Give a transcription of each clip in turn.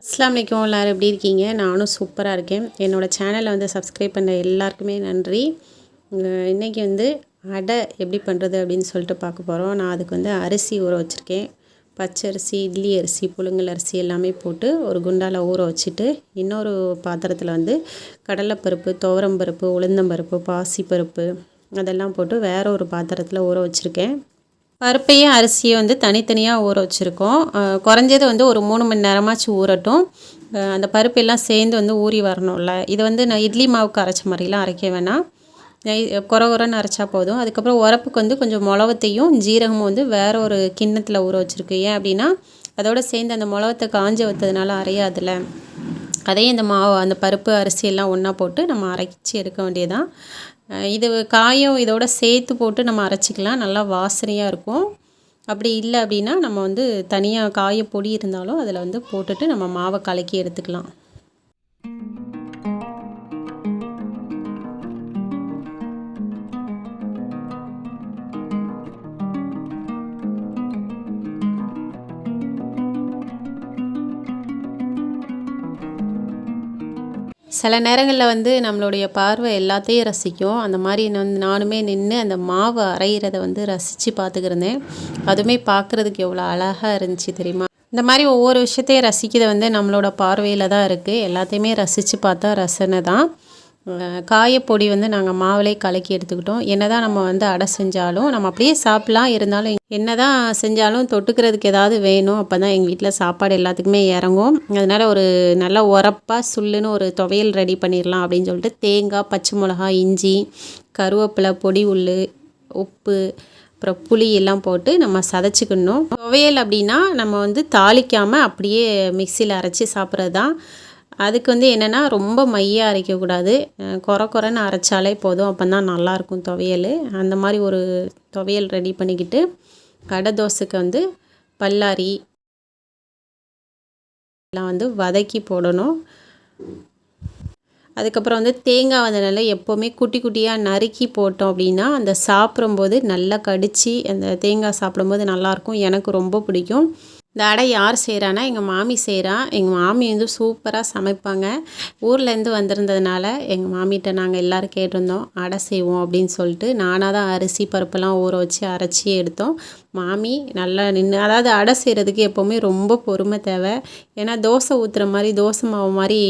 அஸ்ஸலாமு அலைக்கும். எல்லாரும் எப்படி இருக்கீங்க? நானும் சூப்பராக இருக்கேன். என்னோடய சேனலை வந்து சப்ஸ்கிரைப் பண்ண எல்லாருக்குமே நன்றி. இன்றைக்கி வந்து அடை எப்படி பண்ணுறது அப்படின்னு சொல்லிட்டு பார்க்க போகிறோம். நான் அதுக்கு வந்து அரிசி ஊற வச்சுருக்கேன். பச்சரிசி, இட்லி அரிசி, புழுங்கல் அரிசி எல்லாமே போட்டு ஒரு குண்டால ஊற வச்சுட்டு, இன்னொரு பாத்திரத்தில் வந்து கடலைப்பருப்பு, துவரம்பருப்பு, உளுந்தம்பருப்பு, பாசிப்பருப்பு அதெல்லாம் போட்டு வேறு ஒரு பாத்திரத்தில் ஊற வச்சுருக்கேன். பருப்பையும் அரிசியும் வந்து தனித்தனியாக ஊற வச்சுருக்கோம். குறைஞ்சது வந்து ஒரு 3 மணி நேரமாச்சும் ஊறட்டும். அந்த பருப்பெல்லாம் சேர்ந்து வந்து ஊறி வரணும்ல. இது வந்து நான் இட்லி மாவுக்கு அரைச்ச மாதிரிலாம் அரைக்க வேணாம். கொர கொரன்னு அரைச்சா போதும். அதுக்கப்புறம் உரப்புக்கு வந்து கொஞ்சம் மிளவத்தையும் ஜீரகமும் வந்து வேறு ஒரு கிண்ணத்தில் ஊற வச்சுருக்கு. ஏன் அப்படின்னா அதோடு சேர்ந்து அந்த மிளவத்தை காஞ்ச வைத்ததுனால அரையாதில்ல. அதையும் இந்த மாவு அந்த பருப்பு அரிசி எல்லாம் ஒன்றா போட்டு நம்ம அரைச்சி எடுக்க வேண்டியதான். இது காயும் இதோட சேர்த்து போட்டு நம்ம அரைச்சிக்கலாம். நல்லா வாசனையாக இருக்கும். அப்படி இல்லை அப்படின்னா நம்ம வந்து தனியாக காய பொடி இருந்தாலும் அதில் வந்து போட்டுட்டு நம்ம மாவை கலக்கி எடுத்துக்கலாம். சில நேரங்களில் வந்து நம்மளுடைய பார்வை எல்லாத்தையும் ரசிக்கும். அந்த மாதிரி நானுமே நின்று அந்த மாவு அரைகிறத வந்து ரசித்து பார்த்துக்கிருந்தேன். அதுவுமே பார்க்குறதுக்கு எவ்வளோ அழகாக இருந்துச்சு தெரியுமா? இந்த மாதிரி ஒவ்வொரு விஷயத்தையும் ரசிக்கிறது வந்து நம்மளோட பார்வையில் தான் இருக்குது. எல்லாத்தையுமே ரசித்து பார்த்தா ரசனை தான். காயப்பொடி வந்து நாங்கள் மாவுலே கலக்கி எடுத்துக்கிட்டோம். என்ன தான் நம்ம வந்து அடை செஞ்சாலும் நம்ம அப்படியே சாப்பிட்லாம். இருந்தாலும் என்ன தான் செஞ்சாலும் தொட்டுக்கிறதுக்கு ஏதாவது வேணும். அப்போ தான் எங்கள் வீட்டில் சாப்பாடு எல்லாத்துக்குமே இறங்கும். அதனால் ஒரு நல்லா உரப்பாக சுல்லுன்னு ஒரு துவையல் ரெடி பண்ணிடலாம் அப்படின்னு சொல்லிட்டு தேங்காய், பச்சை மிளகாய், இஞ்சி, கருவேப்பிலை, பொடி உள், உப்பு, அப்புறம் புளி எல்லாம் போட்டு நம்ம சதைச்சிக்கணும். துவையல் அப்படின்னா நம்ம வந்து தாளிக்காமல் அப்படியே மிக்சியில் அரைச்சி சாப்பிட்றது தான். அதுக்கு வந்து என்னென்னா ரொம்ப மையாக அரைக்கக்கூடாது. கொர கொரன்னு அரைச்சாலே போதும். அப்போ தான் நல்லாயிருக்கும் துவையல். அந்த மாதிரி ஒரு துவையல் ரெடி பண்ணிக்கிட்டு அடை தோசைக்கு வந்து பல்லாரி எல்லாம் வந்து வதக்கி போடணும். அதுக்கப்புறம் வந்து தேங்காய் வந்து நல்லா எப்போவுமே குட்டி குட்டியாக நறுக்கி போட்டோம் அப்படின்னா அந்த சாப்பிடும்போது நல்லா கடித்து அந்த தேங்காய் சாப்பிடும்போது நல்லாயிருக்கும். எனக்கு ரொம்ப பிடிக்கும். இந்த அடை யார் செய்கிறான்னா எங்கள் மாமி செய்கிறா. எங்கள் மாமி வந்து சூப்பராக சமைப்பாங்க. ஊர்லேருந்து வந்திருந்ததுனால எங்கள் மாமிகிட்ட நாங்கள் எல்லோரும் கேட்டிருந்தோம் அடை செய்வோம் அப்படின்னு சொல்லிட்டு. நானாக தான் அரிசி பருப்பெல்லாம் ஊற வச்சு அரைச்சி எடுத்தோம். மாமி நல்லா நின்று, அதாவது அடை செய்கிறதுக்கு எப்போவுமே ரொம்ப பொறுமை தேவை. ஏன்னா தோசை ஊற்றுற மாதிரி தோசை மாவு மாதிரி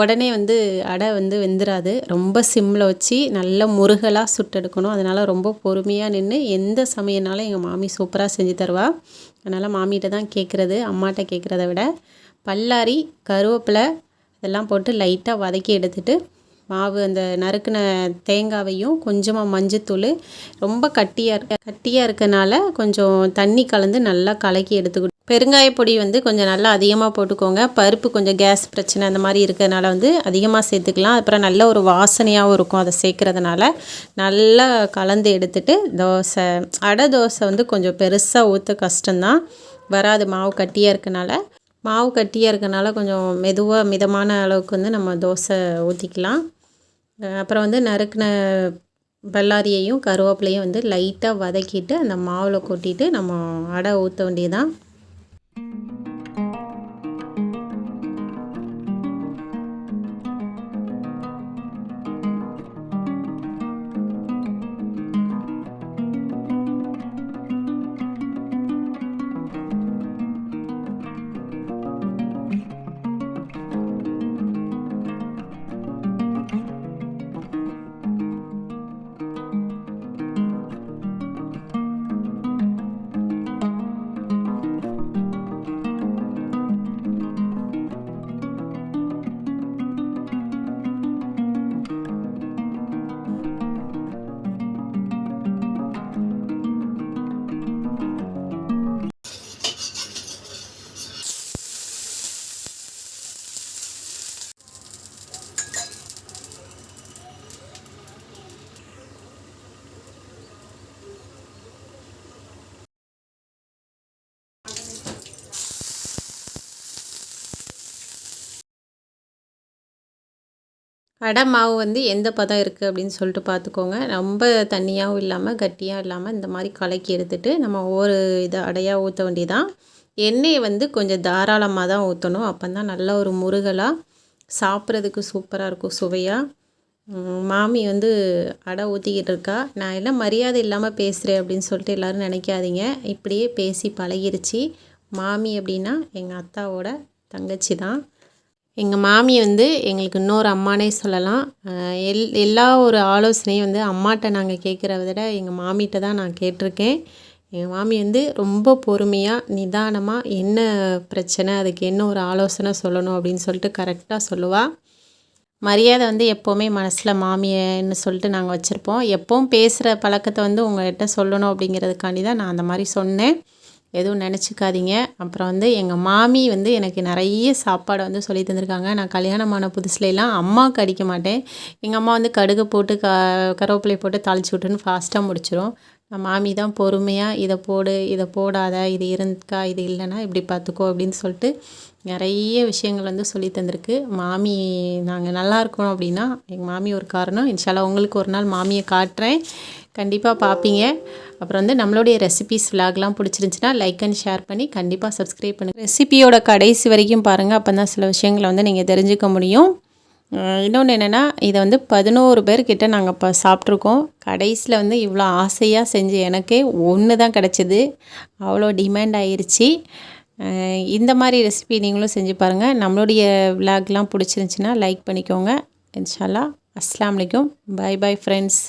உடனே வந்து அடை வந்து வெந்துடாது. ரொம்ப சிம்மில் வச்சு நல்ல முருகலாக சுட்டெடுக்கணும். அதனால் ரொம்ப பொறுமையாக நின்று எந்த சமையல்னாலும் எங்கள் மாமி சூப்பராக செஞ்சு தருவா. அதனால் மாமிகிட்ட தான் கேட்குறது, அம்மாட்ட கேட்குறத விட. பல்லாரி, கருவேப்பிலை இதெல்லாம் போட்டு லைட்டாக வதக்கி எடுத்துகிட்டு மாவு அந்த நறுக்கின தேங்காவையும் கொஞ்சமாக மஞ்சத்தூள், ரொம்ப கட்டியாக இருக்கனால கொஞ்சம் தண்ணி கலந்து நல்லா கலக்கி எடுத்துக்கிட்டு, பெருங்காயப்பொடி வந்து கொஞ்சம் நல்லா அதிகமாக போட்டுக்கோங்க. பருப்பு கொஞ்சம் கேஸ் பிரச்சனை அந்த மாதிரி இருக்கிறதுனால வந்து அதிகமாக சேர்த்துக்கலாம். அப்புறம் நல்ல ஒரு வாசனையாகவும் இருக்கும் அதை சேர்க்குறதுனால. நல்லா கலந்து எடுத்துகிட்டு தோசை, அடை தோசை வந்து கொஞ்சம் பெருசாக ஊற்ற கஷ்டம்தான், வராது மாவு கட்டியாக இருக்கனால கொஞ்சம் மெதுவாக மிதமான அளவுக்கு வந்து நம்ம தோசை ஊற்றிக்கலாம். அப்புறம் வந்து நறுக்கின பல்லாரியையும் கருவேப்பிலையும் வந்து லைட்டாக வதக்கிட்டு அந்த மாவில் கொட்டிட்டு நம்ம அடை ஊற்ற வேண்டியதான். அடை மாவு வந்து எந்த பதம் இருக்குது அப்படின்னு சொல்லிட்டு பார்த்துக்கோங்க. ரொம்ப தண்ணியாகவும் இல்லாமல் கட்டியாக இல்லாமல் இந்த மாதிரி கலக்கி எடுத்துகிட்டு நம்ம ஒவ்வொரு இதை அடையாக ஊற்ற வேண்டியதான். எண்ணெயை வந்து கொஞ்சம் தாராளமாக தான் ஊற்றணும். அப்போ தான் நல்ல ஒரு முருகலாக சாப்பிட்றதுக்கு சூப்பராக இருக்கும், சுவையாக. மாமி வந்து அடை ஊற்றிக்கிட்டு இருக்கா. நான் எல்லாம் மரியாதை இல்லாமல் பேசுகிறேன் அப்படின்னு சொல்லிட்டு எல்லோரும் நினைக்காதீங்க. இப்படியே பேசி பழகிருச்சு. மாமி அப்படின்னா எங்கள் அத்தாவோட தங்கச்சி தான். எங்கள் மாமி வந்து எங்களுக்கு இன்னொரு அம்மானே சொல்லலாம். எல்லா ஒரு ஆலோசனையும் வந்து அம்மாட்ட நாங்கள் கேட்குறத விட எங்கள் மாமிகிட்ட தான் நான் கேட்டிருக்கேன். எங்கள் மாமி வந்து ரொம்ப பொறுமையாக நிதானமாக என்ன பிரச்சனை, அதுக்கு என்ன ஒரு ஆலோசனை சொல்லணும் அப்படின்னு சொல்லிட்டு கரெக்டாக சொல்லுவாள். மரியாதை வந்து எப்போவுமே மனசில் மாமியன்னு சொல்லிட்டு நாங்கள் வச்சுருப்போம். எப்போவும் பேசுகிற பழக்கத்தை வந்து உங்கள்கிட்ட சொல்லணும் அப்படிங்கிறதுக்காண்டி தான் நான் அந்த மாதிரி சொன்னேன். எதுவும் நினச்சிக்காதீங்க. அப்புறம் வந்து எங்கள் மாமி வந்து எனக்கு நிறைய சாப்பாடை வந்து சொல்லி தந்திருக்காங்க. நான் கல்யாணமான புதுசுலலாம் அம்மாவுக்கு அடிக்க மாட்டேன். எங்கள் அம்மா வந்து கடுகு போட்டு கருவேப்பிலை போட்டு தாளிச்சு விட்டுன்னு ஃபாஸ்ட்டாக முடிச்சிடும். நான் மாமி தான் பொறுமையாக இதை போடு, இதை போடாத, இது இருக்கா, இது இல்லைன்னா இப்படி பார்த்துக்கோ அப்படின்னு சொல்லிட்டு நிறைய விஷயங்கள் வந்து சொல்லி தந்திருக்கு. மாமி நாங்கள் நல்லா இருக்கணும் அப்படின்னா எங்கள் மாமி ஒரு காரணம். இன்ஷால்லா உங்களுக்கு ஒரு நாள் மாமியை காட்டுறேன், கண்டிப்பாக பார்ப்பீங்க. அப்புறம் வந்து நம்மளுடைய ரெசிபீஸ் விலாக்லாம் பிடிச்சிருந்துச்சின்னா லைக் அண்ட் ஷேர் பண்ணி கண்டிப்பாக சப்ஸ்கிரைப் பண்ணுங்கள். ரெசிபியோட கடைசி வரைக்கும் பாருங்கள், அப்போ தான் சில விஷயங்களை வந்து நீங்கள் தெரிஞ்சுக்க முடியும். இன்னொன்று என்னென்னா, இதை வந்து 11 பேர்கிட்ட நாங்கள் இப்போ சாப்பிட்ருக்கோம். கடைசியில் வந்து இவ்வளோ ஆசையாக செஞ்சு எனக்கே ஒன்று தான் கிடச்சிது. அவ்வளோ டிமாண்ட் ஆயிடுச்சு. இந்த மாதிரி ரெசிபி நீங்களும் செஞ்சு பாருங்கள். நம்மளுடைய விலாக்லாம் பிடிச்சிருந்துச்சின்னா லைக் பண்ணிக்கோங்க. இன்ஷா அல்லாஹ். அஸ்ஸலாமு அலைக்கும். Bye bye friends.